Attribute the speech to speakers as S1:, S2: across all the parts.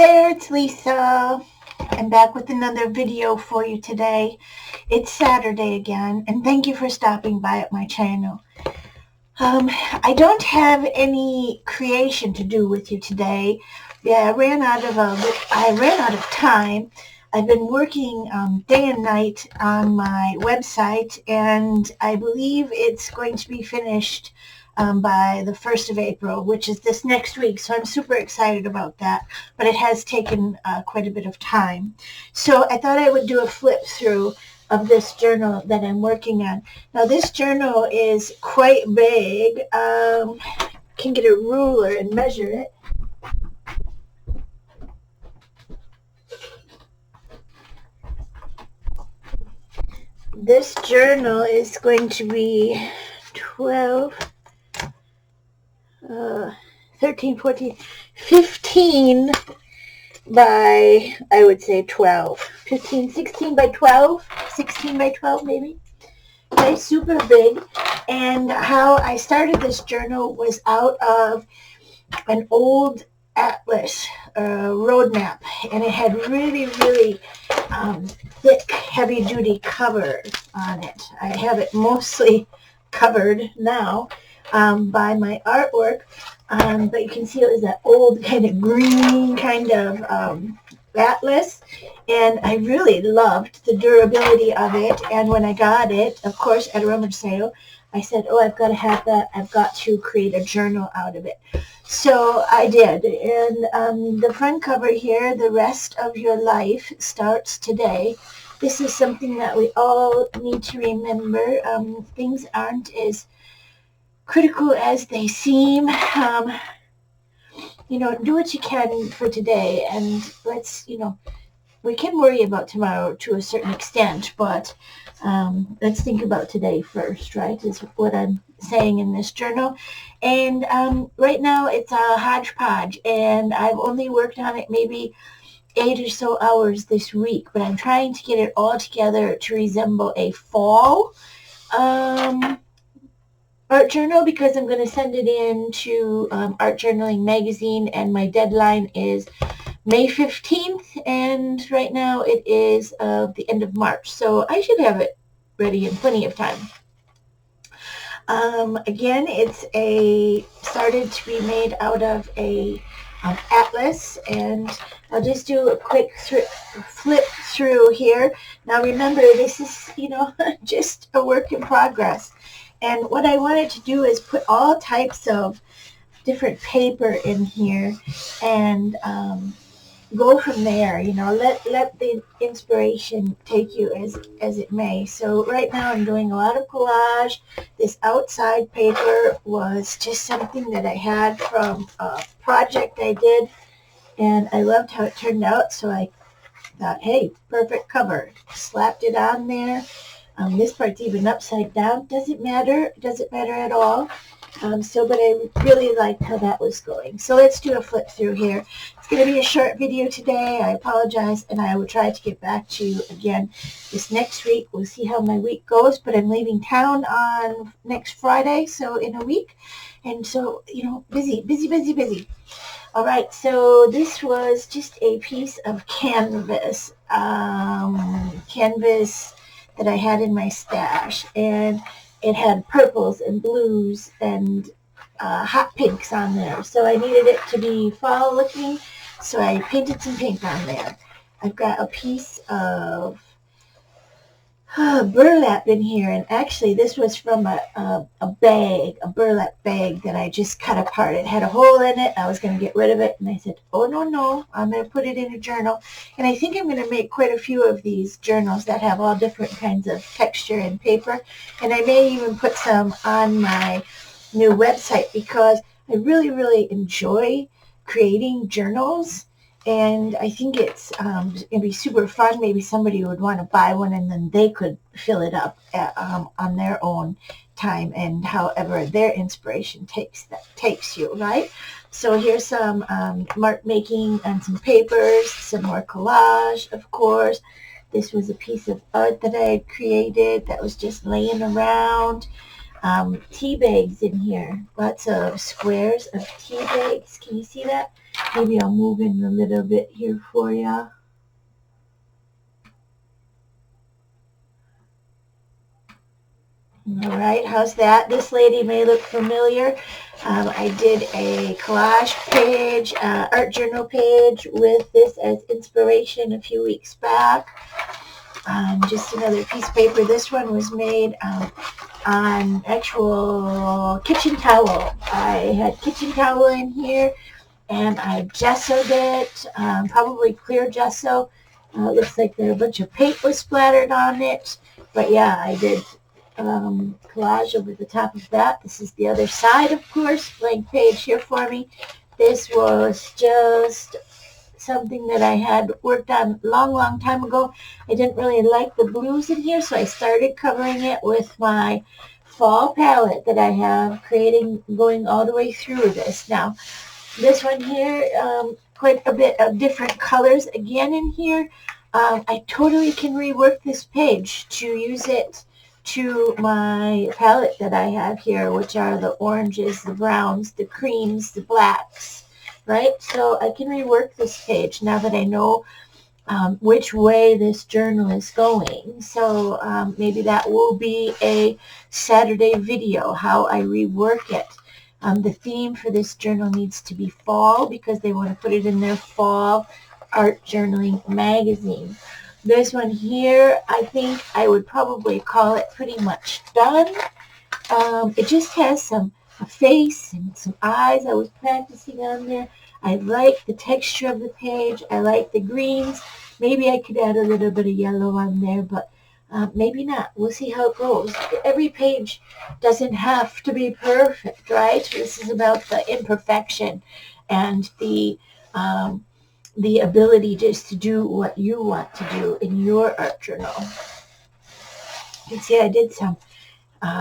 S1: there, it's Lisa. I'm back with another video for you today. It's Saturday again, and thank you for stopping by at my channel. I don't have any creation to do with you today. Yeah, I ran out of time. I've been working day and night on my website, and I believe it's going to be finished by the 1st of April, which is this next week. So I'm super excited about that, but it has taken quite a bit of time. So I thought I would do a flip through of this journal that I'm working on. Now this journal is quite big. Can get a ruler and measure it. This journal is going to be 13, 14, 15 by, I would say 12. 15, 16 by 12, 16 by 12 maybe. Okay, super big. And how I started this journal was out of an old atlas road map, and it had really, really thick, heavy-duty covers on it. I have it mostly covered now by my artwork, but you can see it was that old kind of green kind of atlas, and I really loved the durability of it. And when I got it, of course, at a rummage sale, I said, oh, I've got to have that. I've got to create a journal out of it. So I did. And the front cover here, the rest of your life starts today. This is something that we all need to remember. Things aren't as critical as they seem. Do what you can for today, and we can worry about tomorrow to a certain extent, but let's think about today first, right, is what I'm saying in this journal. And right now it's a hodgepodge, and I've only worked on it maybe 8 or so hours this week, but I'm trying to get it all together to resemble a fall art journal, because I'm going to send it in to Art Journaling Magazine, and my deadline is May 15th, and right now it is the end of March, so I should have it ready in plenty of time. Again, it's started to be made out of a atlas, and I'll just do a quick flip through here. Now remember, this is just a work in progress, and what I wanted to do is put all types of different paper in here and go from there. Let the inspiration take you as it may. So right now I'm doing a lot of collage. This outside paper was just something that I had from a project I did, and I loved how it turned out, so I thought, hey, perfect cover. Slapped it on there. This part's even upside down. Doesn't matter at all. But I really liked how that was going. So let's do a flip through here. It's going to be a short video today. I apologize, and I will try to get back to you again this next week. We'll see how my week goes, but I'm leaving town on next Friday, so in a week. And so, busy. All right, so this was just a piece of canvas, that I had in my stash, and it had purples and blues and hot pinks on there. So I needed it to be fall looking, so I painted some pink on there. I've got a piece of burlap in here, and actually this was from a burlap bag that I just cut apart. It had a hole in it. I was going to get rid of it, and I said, oh no, I'm going to put it in a journal. And I think I'm going to make quite a few of these journals that have all different kinds of texture and paper, and I may even put some on my new website, because I really enjoy creating journals. And I think it's going to be super fun. Maybe somebody would want to buy one, and then they could fill it up on their own time, and however their inspiration takes you, right? So here's some mark making on some papers, some more collage, of course. This was a piece of art that I had created that was just laying around. tea bags in here. Lots of squares of tea bags. Can you see that? Maybe I'll move in a little bit here for you. All right, how's that? This lady may look familiar. I did a collage page, art journal page with this as inspiration a few weeks back. Just another piece of paper. This one was made on actual kitchen towel. I had kitchen towel in here and I gessoed it, probably clear gesso. Looks like there a bunch of paint was splattered on it. But yeah, I did collage over the top of that. This is the other side, of course. Blank page here for me. This was just something that I had worked on a long time ago. I didn't really like the blues in here, so I started covering it with my fall palette that I have, going all the way through this. Now, this one here, quite a bit of different colors again in here. I totally can rework this page to use it to my palette that I have here, which are the oranges, the browns, the creams, the blacks, right? So I can rework this page now that I know which way this journal is going. So maybe that will be a Saturday video, how I rework it. The theme for this journal needs to be fall because they want to put it in their fall art journaling magazine. This one here, I think I would probably call it pretty much done. It just has a face and some eyes I was practicing on there. I like the texture of the page. I like the greens. Maybe I could add a little bit of yellow on there, but maybe not. We'll see how it goes. Every page doesn't have to be perfect, right? This is about the imperfection and the ability just to do what you want to do in your art journal. You can see I did some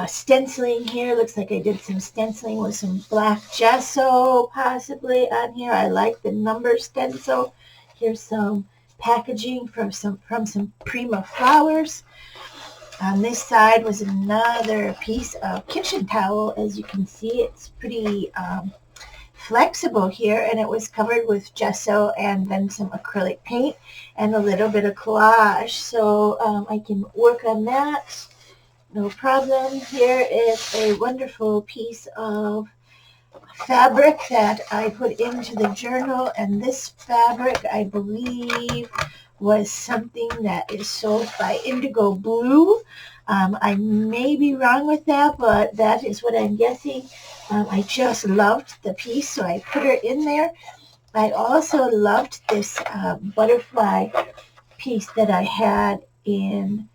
S1: stenciling here. Looks like I did some stenciling with some black gesso possibly on here. I like the number stencil. Here's some packaging from some Prima flowers. On this side was another piece of kitchen towel. As you can see, it's pretty flexible here, and it was covered with gesso and then some acrylic paint and a little bit of collage. So I can work on that. No problem. Here is a wonderful piece of fabric that I put into the journal, and this fabric, I believe, was something that is sold by Indigo Blue. I may be wrong with that, but that is what I'm guessing. I just loved the piece, so I put her in there. I also loved this butterfly piece that I had in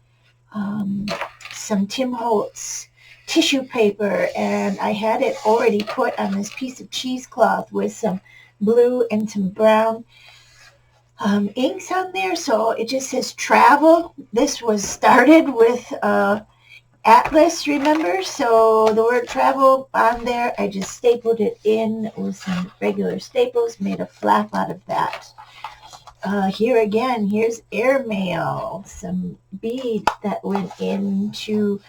S1: some Tim Holtz tissue paper, and I had it already put on this piece of cheesecloth with some blue and some brown inks on there. So it just says travel. This was started with Atlas, remember? So the word travel on there, I just stapled it in with some regular staples, made a flap out of that. Here again, here's airmail, some beads that went into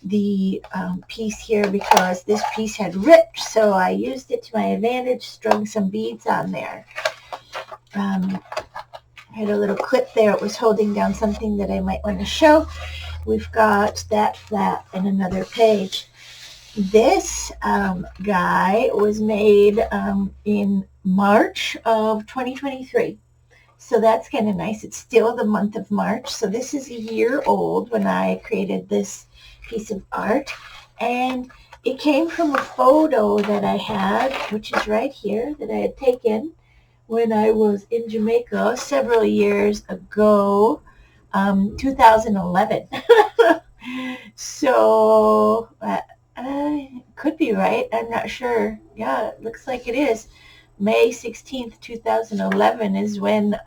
S1: the piece here because this piece had ripped, so I used it to my advantage, strung some beads on there. I had a little clip there. It was holding down something that I might want to show. We've got that flap and another page. This guy was made in March of 2023. So that's kind of nice. It's still the month of March. So this is a year old when I created this piece of art. And it came from a photo that I had, which is right here, that I had taken when I was in Jamaica several years ago, 2011. So could be right. I'm not sure. Yeah, it looks like it is. May 16th, 2011 is when,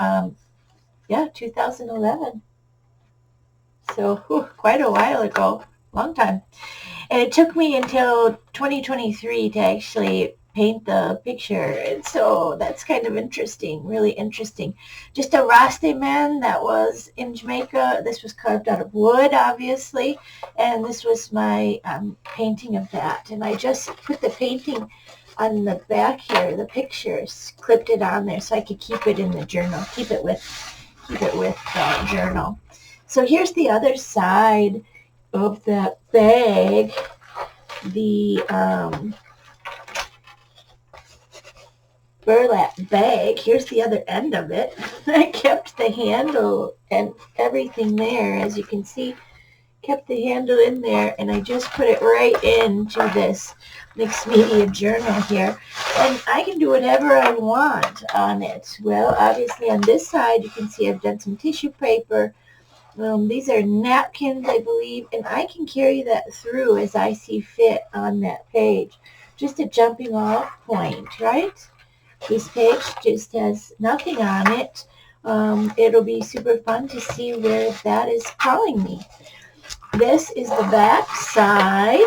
S1: 2011. So quite a while ago, long time. And it took me until 2023 to actually paint the picture. And so that's kind of interesting, really interesting. Just a Rasta man that was in Jamaica. This was carved out of wood, obviously, and this was my painting of that. And I just put the painting on the back here, the pictures, clipped it on there so I could keep it in the journal, keep it with the journal. So here's the other side of that bag, the burlap bag. Here's the other end of it. I kept the handle and everything there, as you can see, kept the handle in there, and I just put it right into this mixed media journal here, and I can do whatever I want on it. Well, obviously on this side you can see I've done some tissue paper. These are napkins, I believe, and I can carry that through as I see fit on that page. Just a jumping off point, right? This page just has nothing on it. It'll be super fun to see where that is calling me. This is the back side.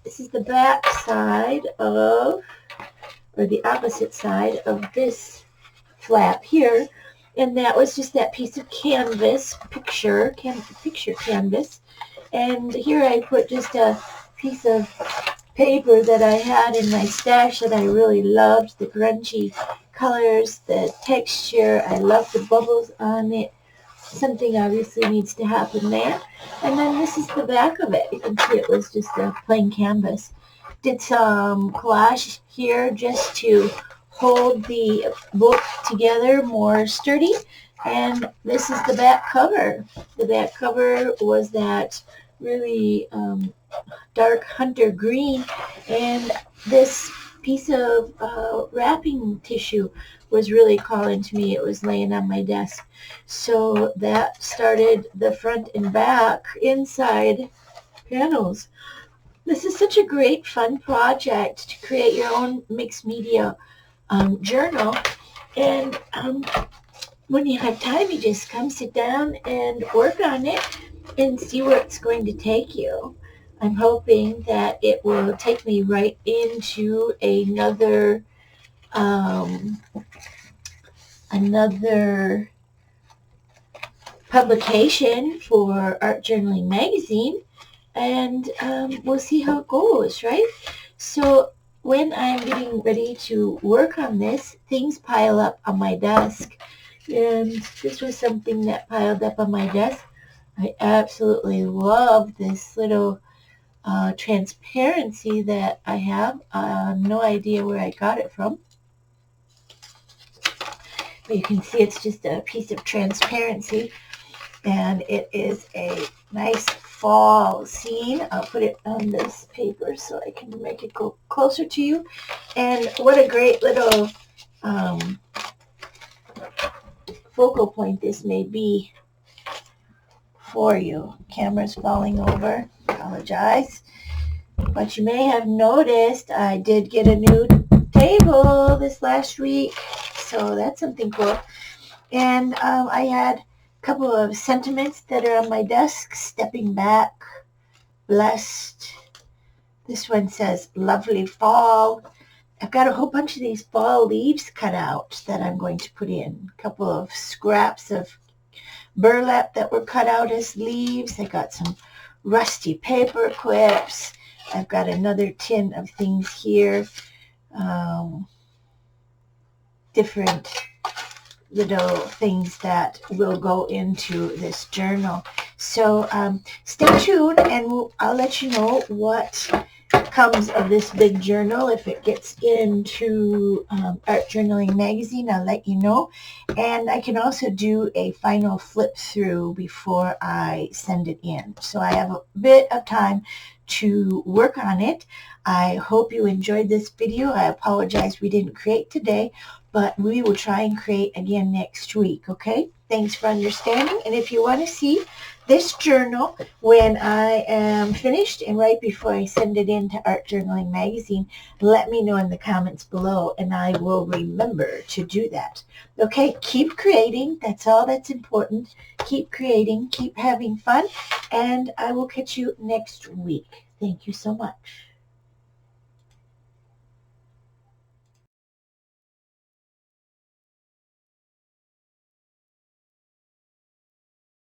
S1: This is the back side of, or the opposite side of this flap here. And that was just that piece of canvas, picture canvas. And here I put just a piece of paper that I had in my stash that I really loved, the grungy colors, the texture. I love the bubbles on it. Something obviously needs to happen there. And then this is the back of it. You can see it was just a plain canvas. Did some collage here just to hold the book together more sturdy. And this is the back cover. The back cover was that really dark hunter green, and this piece of wrapping tissue was really calling to me. It was laying on my desk. So that started the front and back inside panels. This is such a great fun project to create your own mixed media journal. And when you have time, you just come sit down and work on it and see where it's going to take you. I'm hoping that it will take me right into another publication for Art Journaling Magazine, and we'll see how it goes, right? So when I'm getting ready to work on this, things pile up on my desk, and this was something that piled up on my desk. I absolutely love this little transparency that I have. No idea where I got it from. But you can see it's just a piece of transparency, and it is a nice fall scene. I'll put it on this paper so I can make it go closer to you. And what a great little focal point this may be for you. Camera's falling over. Apologize. But you may have noticed I did get a new table this last week, so that's something cool. And I had a couple of sentiments that are on my desk. Stepping back, blessed. This one says lovely fall. I've got a whole bunch of these fall leaves cut out that I'm going to put in. A couple of scraps of burlap that were cut out as leaves. I got some rusty paper clips. I've got another tin of things here. Different little things that will go into this journal. So stay tuned, and I'll let you know what comes of this big journal. If it gets into Art Journaling Magazine, I'll let you know. And I can also do a final flip through before I send it in. So I have a bit of time to work on it. I hope you enjoyed this video. I apologize we didn't create today, but we will try and create again next week, okay? Thanks for understanding. And if you want to see this journal when I am finished and right before I send it in to Art Journaling Magazine, let me know in the comments below, and I will remember to do that. Okay, keep creating. That's all that's important. Keep creating. Keep having fun. And I will catch you next week. Thank you so much.